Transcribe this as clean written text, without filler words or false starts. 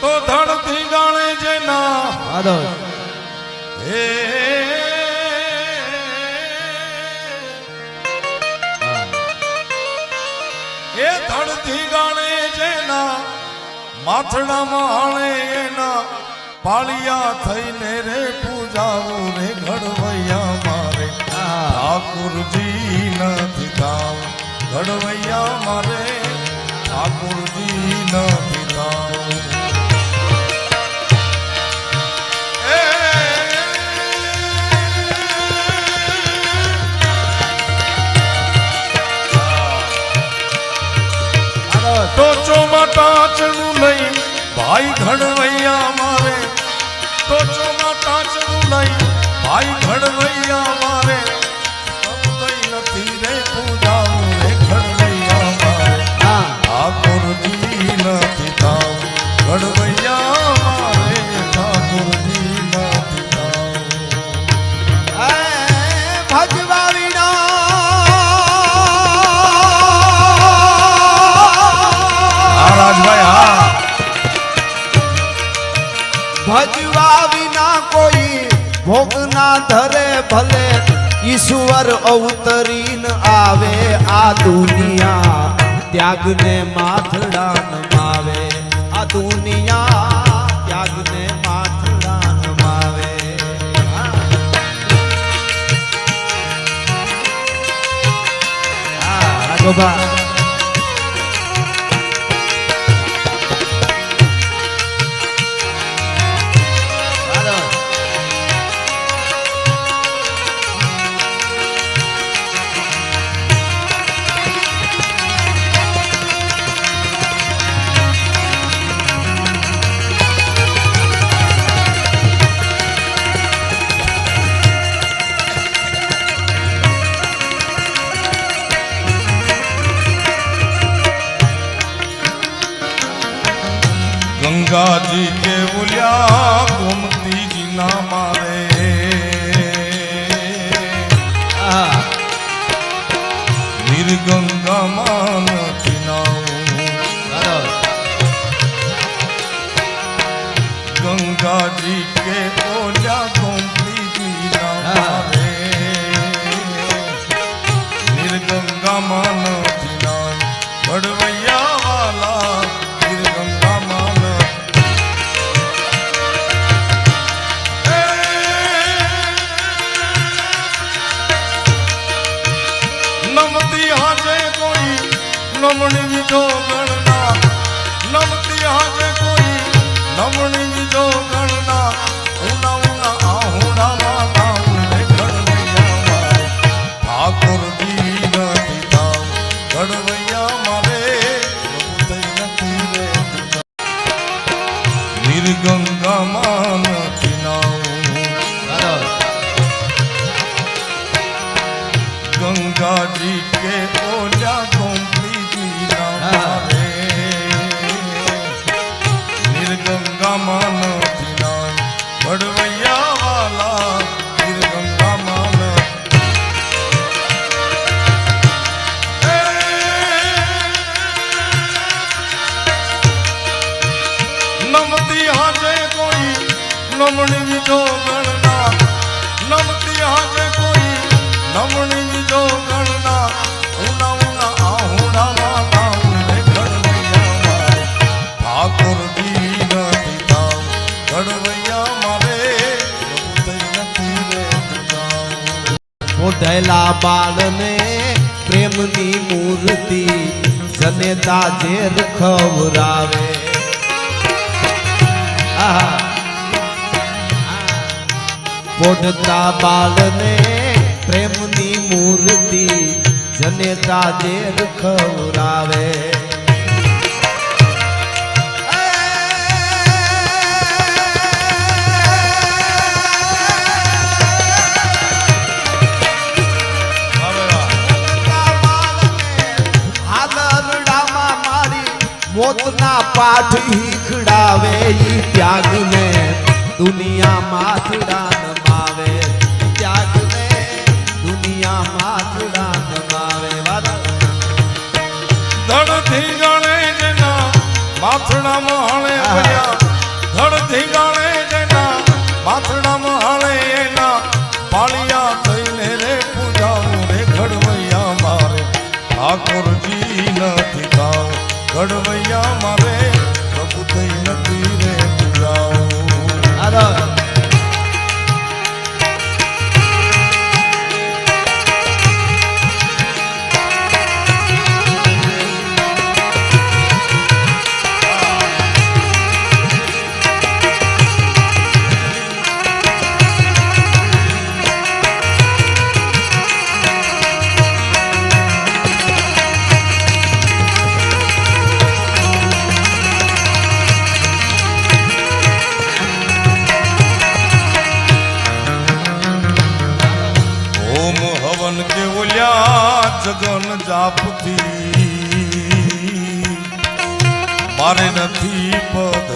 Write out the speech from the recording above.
તો ધડતી ગાણે જેના હે એ ધડતી ગાણે જેના માથડામાં હાણે એના પાળિયા થઈને રે પૂજાવું રે ઘડવૈયા મારે ઠાકુરજી નથી થાવ ઘડવૈયા મારે ઠાકુરજી નથી થાવ તો ચોમાટાચનું લઈ ભાઈ ઘડવૈયા મારે તો ચોમાટાચનું લઈ ભાઈ ઘડવૈયા મારે નથી રે પૂજાવું રે ઘડવૈયા મારે ઠાકોરજી નથી થાવ ઘડવૈયા મારે ઠાકોરજી નથી થાવ ભજવા વિના ભજવા વિના કોઈ ભોગ ના ધરે ભલે ઈશ્વર અવતરીન આવે આ દુનિયા ત્યાગને માથડા નમાવે આ દુનિયા ત્યાગને માથડા નમાવે રાજોભા गंगा जी के बोलिया गोमती जी ना मारे निर्गंगा मान गंगा जी के बोलिया गोमती जी ना मारे निर्गंगा मान बड़वैया वाला निर्गंगा मान नमती हाजे कोई नमणी विजो गणना नमती हाजे कोई नमणी विजो गणना उना उना आहुड़ा वाला उन्हें घड़वैया मारे ठाकुर जी नहीं थाव घड़वैया मारे नहीं रे निर्गंगा मान गंगा जी के ओला गोमती जी नारे निर्गंगा मान बड़वैया वाला निर्गंगा मान नमती हाजे कोई नमणी विजो गणना नमती हाजे कोई नमणी विजो गणना उना उना आहुड़ा वाला उन्हें घड़वैया मारे ठाकुर जी नहीं थाव घड़वैया मारे नहीं रे ओढ़ेला बाळने प्रेमनी मूर्ति जनेता जेर खवरावे पोढ़ता बाळने प्रेमनी मूर्ति जनेता जेर खवरावे मोतना पाठ हीखड़ावे त्याग ने दुनिया माथड़ा नमावे त्याग ने दुनिया माथड़ा नमावे धड़ थी गणे जना माथड़ा माणे भैया માથડામાં હાલે એના પાળિયા થઈને રે પૂજાવું રે ઘડવૈયા મારે ઠાકોરજી નથી થાવ ઘડવૈયા મારે પ્રભુ થઈ નથી રે પૂજાવું આદા ઓમ હવન કે ઓલ્યા જગન જાપથી મારે નથી પગ